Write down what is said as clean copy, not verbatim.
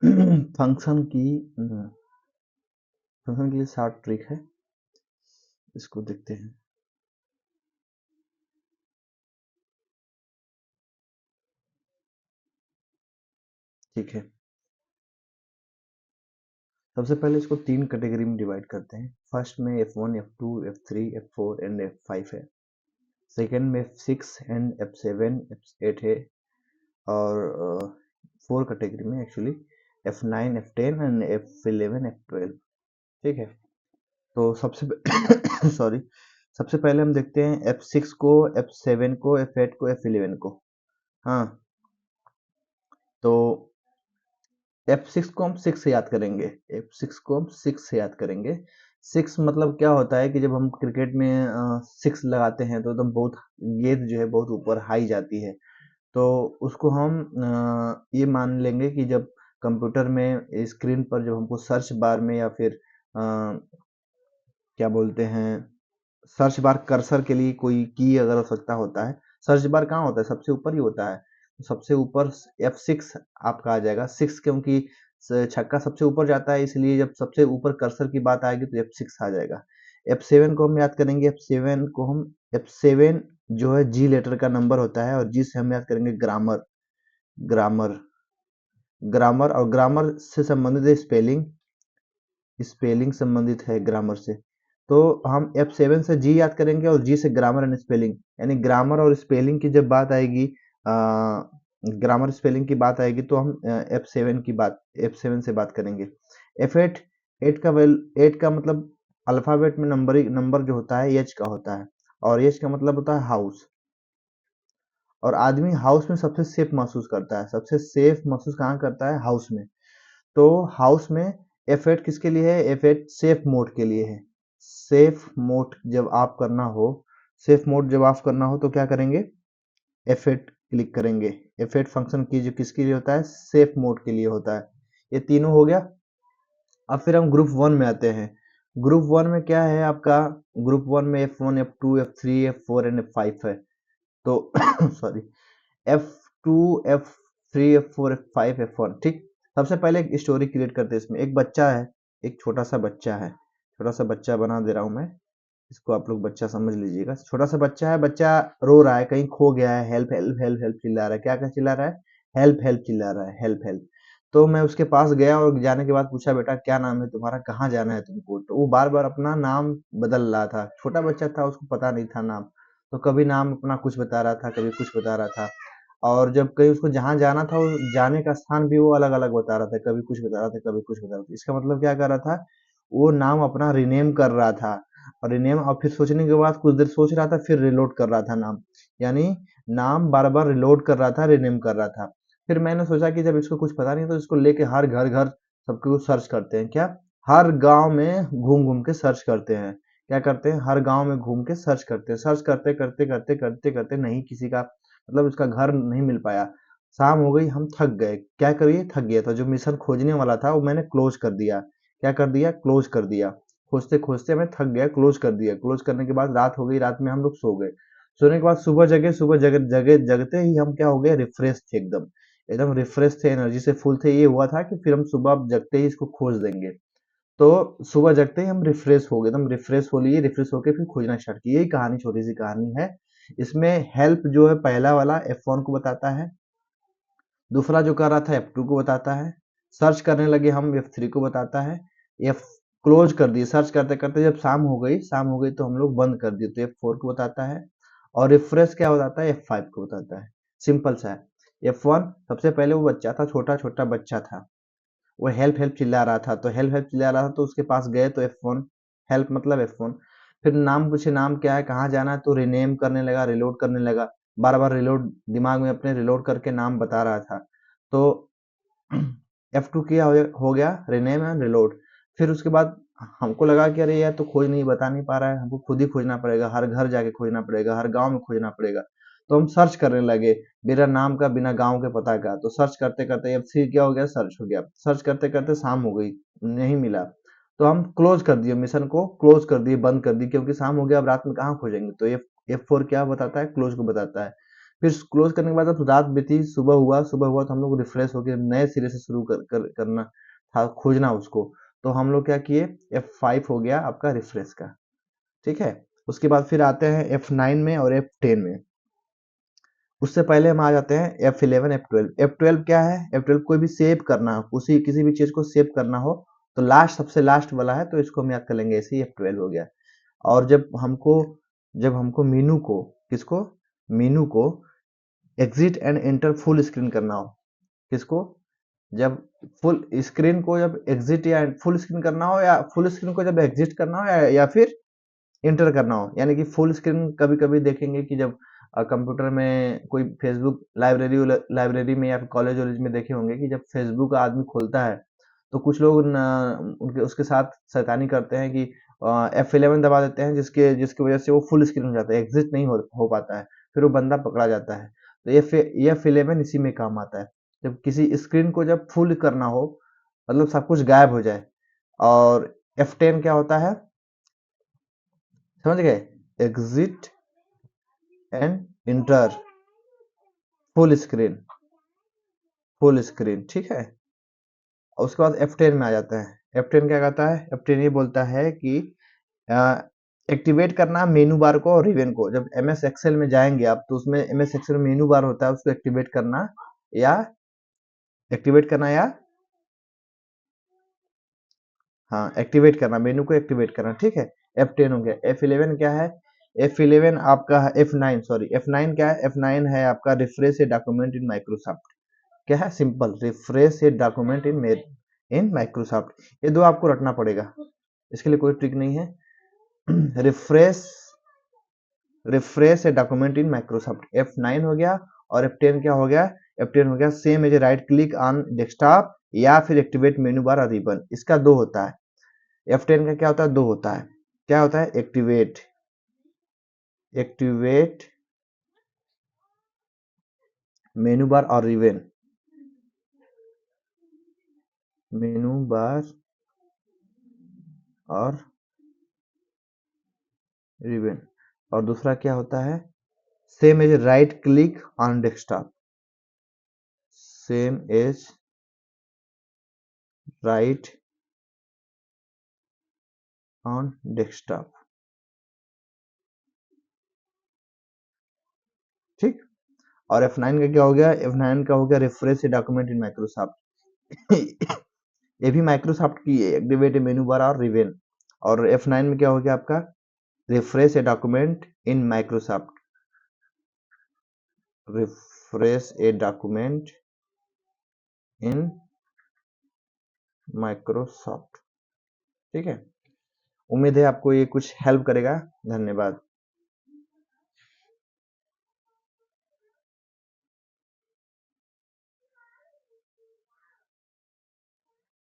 Function की function के लिए शॉर्ट ट्रिक है, इसको देखते हैं। ठीक है, सबसे पहले इसको 3 कैटेगरी में डिवाइड करते हैं। फर्स्ट में F1, F2, F3, F4 and F5 है। सेकंड में F6 एंड F7, F8 है। और 4 कैटेगरी में actually F9, F10 and F11, F12। ठीक है, तो सबसे सॉरी, सबसे पहले हम देखते हैं F6 को, F7 को, F8 को, F11 को। हाँ, तो F6 को हम 6 से याद करेंगे। F6 को हम 6 से याद करेंगे। 6 मतलब क्या होता है कि जब हम क्रिकेट में 6 लगाते हैं तो एकदम बहुत गेंद जो है बहुत ऊपर हाई जाती है। तो उसको हम ये मान लेंगे कि जब कंप्यूटर में स्क्रीन पर जब हमको सर्च बार में या फिर क्या बोलते हैं, सर्च बार कर्सर के लिए कोई की अगर आवश्यकता होता है, सर्च बार कहाँ होता है, सबसे ऊपर ही होता है। तो सबसे ऊपर F6 आपका आ जाएगा। 6 क्योंकि छक्का सबसे ऊपर जाता है, इसलिए जब सबसे ऊपर कर्सर की बात आएगी तो F6 आ जाएगा। F7 को हम याद करेंगे। F7 जो है जी लेटर का नंबर होता है, और जी से हम याद करेंगे ग्रामर। ग्रामर ग्रामर और ग्रामर से संबंधित है स्पेलिंग। स्पेलिंग संबंधित है ग्रामर से। तो हम F7 से जी याद करेंगे और जी से ग्रामर एंड स्पेलिंग, यानी ग्रामर और स्पेलिंग की जब बात आएगी, ग्रामर स्पेलिंग की बात आएगी तो हम F7 से बात करेंगे। F8, 8 का मतलब अल्फाबेट में नंबर जो होता है एच का होता है, और एच का मतलब होता है हाउस। और आदमी हाउस में सबसे सेफ महसूस करता है। सबसे सेफ महसूस कहाँ करता है? हाउस में। तो हाउस में F8 किसके लिए है? F8 सेफ मोड के लिए है। सेफ मोड जब आप करना हो, सेफ मोड जब ऑफ करना हो तो क्या करेंगे? F8 क्लिक करेंगे। F8 फंक्शन की जो किसके लिए होता है? सेफ मोड के लिए होता है। ये तीनों हो गया। अब फिर हम ग्रुप 1 में आते हैं। ग्रुप 1 में क्या है आपका? ग्रुप 1 में F1, F2, F3, F4 and F5 है। तो sorry, F2, F3, F4, F5, F1। ठीक, सबसे पहले एक स्टोरी क्रिएट करते हैं। इसमें एक बच्चा है, एक छोटा सा बच्चा है। छोटा सा बच्चा बना दे रहा हूं मैं, इसको आप लोग बच्चा समझ लीजिएगा। छोटा सा बच्चा है, बच्चा रो रहा है, कहीं खो गया है। हेल्प हेल्प हेल्प हेल्प चिल्ला रहा है। क्या क्या चिल्ला रहा है? हेल्प हेल्प चिल्ला रहा है, हेल्प हेल्प। तो मैं उसके पास गया और जाने के बाद पूछा, बेटा क्या नाम है तुम्हारा, कहाँ जाना है तुमको? तो वो बार बार अपना नाम बदल रहा था। छोटा बच्चा था, उसको पता नहीं था नाम। तो कभी नाम अपना कुछ बता रहा था, कभी कुछ बता रहा था। और जब कहीं उसको जहाँ जाना था, वो जाने का स्थान भी वो अलग अलग बता रहा था। कभी कुछ बता रहा था, कभी कुछ बता रहा था। इसका मतलब क्या कर रहा था? वो नाम अपना रिनेम कर रहा था। और रिनेम, और फिर सोचने के बाद कुछ देर सोच रहा था, फिर रिलोड कर रहा था नाम। यानी नाम बार बार रिलोड कर रहा था, रिनेम कर रहा था। फिर मैंने सोचा कि जब इसको कुछ पता नहीं तो इसको लेके हर घर घर सबको सर्च करते हैं। क्या? हर गांव में घूम घूम के सर्च करते हैं। क्या करते हैं? हर गांव में घूम के सर्च करते हैं। सर्च करते करते करते करते करते नहीं किसी का मतलब उसका घर नहीं मिल पाया। शाम हो गई, हम थक गए। क्या करिए? थक गया था। जो मिशन खोजने वाला था वो मैंने क्लोज कर दिया। क्या कर दिया? क्लोज कर दिया। खोजते खोजते मैं थक गया, क्लोज कर दिया। क्लोज करने के बाद रात हो गई, रात में हम लोग सो गए। सोने के बाद सुबह जगे, सुबह जगे जगे जगते ही हम क्या हो गए? रिफ्रेश थे एकदम। एकदम रिफ्रेश थे, एनर्जी से फुल थे। ये हुआ था कि फिर हम सुबह जगते ही इसको खोज देंगे। तो सुबह जगते ही हम रिफ्रेश हो गए, एकदम रिफ्रेश हो लिए। रिफ्रेश होके फिर खोजना स्टार्ट किया। यही कहानी, छोटी सी कहानी है। इसमें हेल्प जो है पहला वाला F1 को बताता है, दूसरा जो कर रहा था F2 को बताता है, सर्च करने लगे हम F3 को बताता है, F क्लोज कर दिए। सर्च करते करते जब शाम हो गई तो हम लोग बंद कर दिए तो F4 को बताता है। और रिफ्रेश क्या बताता है? F5 को बताता है। सिंपल सा है। F1 सबसे पहले वो बच्चा था, छोटा छोटा बच्चा था। वो हेल्प हेल्प चिल्ला रहा था, तो हेल्प हेल्प चिल्ला रहा था तो उसके पास गए तो F1, हेल्प मतलब F1। फिर नाम पूछे, नाम क्या है, कहाँ जाना है, तो रिनेम करने लगा, रिलोड करने लगा। बार बार रिलोड, दिमाग में अपने रिलोड करके नाम बता रहा था। तो F2 किया, हो गया रिनेम एंड रिलोड। फिर उसके बाद हमको लगा कि अरे यार तो खोज नहीं, बता नहीं पा रहा है, हमको खुद ही खोजना पड़ेगा, हर घर जाके खोजना पड़ेगा, हर गांव में खोजना पड़ेगा। तो हम सर्च करने लगे, बिना नाम का, बिना गांव के पता का। तो सर्च करते करते F3 क्या हो गया? सर्च हो गया। सर्च करते करते शाम हो गई, नहीं मिला। तो हम क्लोज कर दिए, मिशन को क्लोज कर दिए, बंद कर दिए, क्योंकि शाम हो गया, अब रात में कहाँ खोजेंगे। तो F4 क्या बताता है? क्लोज को बताता है। फिर क्लोज करने के बाद अब रात बीती, सुबह हुआ तो हम लोग रिफ्रेश होकर नए सिरे से शुरू करना था, खोजना उसको। तो हम लोग क्या किए, F5 हो गया आपका रिफ्रेश का, ठीक है। उसके बाद फिर आते हैं F9 में और F10 में। उससे पहले हम आ जाते हैं F11 F12। F12 क्या है, F12 कोई भी सेव करना हो, उसी किसी भी चीज को सेव करना हो तो सबसे लास्ट वाला है, तो इसको हम याद कर लेंगे, ऐसे ही F12 हो गया। और जब हमको मीनू को exit and enter full screen करना हो, किसको, जब फुल स्क्रीन को जब एग्जिट या फुल स्क्रीन करना हो, या फुल स्क्रीन को जब एग्जिट करना हो, या फिर इंटर करना हो। यानी कि फुल स्क्रीन कभी कभी देखेंगे कि जब कंप्यूटर में कोई फेसबुक लाइब्रेरी में या कॉलेज वॉलेज में देखे होंगे कि जब फेसबुक आदमी खोलता है तो कुछ लोग उनके उसके साथ शैतानी करते हैं कि F11 दबा देते हैं, जिसके जिसकी वजह से वो फुल स्क्रीन हो जाता है, एग्जिट नहीं हो पाता है, फिर वो बंदा पकड़ा जाता है। तो ये F11 इसी में काम आता है, जब किसी स्क्रीन को जब फुल करना हो, मतलब सब कुछ गायब हो जाए। और F10 क्या होता है, समझ गए, exit and inter full screen, ठीक है। और उसके बाद F10 में आ जाता है। F10 क्या कहता है, F10 ये बोलता है कि एक्टिवेट करना मेनू बार को और रिबन को। जब MS एक्सेल में जाएंगे आप तो उसमें MS एक्सेल में मेनू बार होता है, उसको या एक्टिवेट करना, मेनू को एक्टिवेट करना, ठीक है। F10 हो गया। F11 क्या है, F11 आपका F9 क्या है, F9 है आपका refresh a document in Microsoft. क्या है, simple, refresh a document in Microsoft. ये दो आपको रटना पड़ेगा, इसके लिए कोई ट्रिक नहीं है। Refresh refresh a document in Microsoft, F9 हो गया। और F10 क्या हो गया, F10 हो गया same as right click on desktop या फिर एक्टिवेट मेनू बार और रिबन। इसका दो होता है। F10 का क्या होता है, दो होता है। क्या होता है, एक्टिवेट मेनू बार और रिबन, मेनू बार और रिबन। और दूसरा क्या होता है, same as right click on desktop, same as right on desktop, ठीक। और F9 का क्या हो गया, F9 का हो गया रिफ्रेश डॉक्यूमेंट इन माइक्रोसॉफ्ट। ये भी माइक्रोसॉफ्ट की एक्टिवेट मेनू बार और रिबन। और F9 में क्या हो गया आपका, refresh a document in Microsoft, refresh a document in Microsoft, ठीक है। उम्मीद है आपको ये कुछ हेल्प करेगा। धन्यवाद।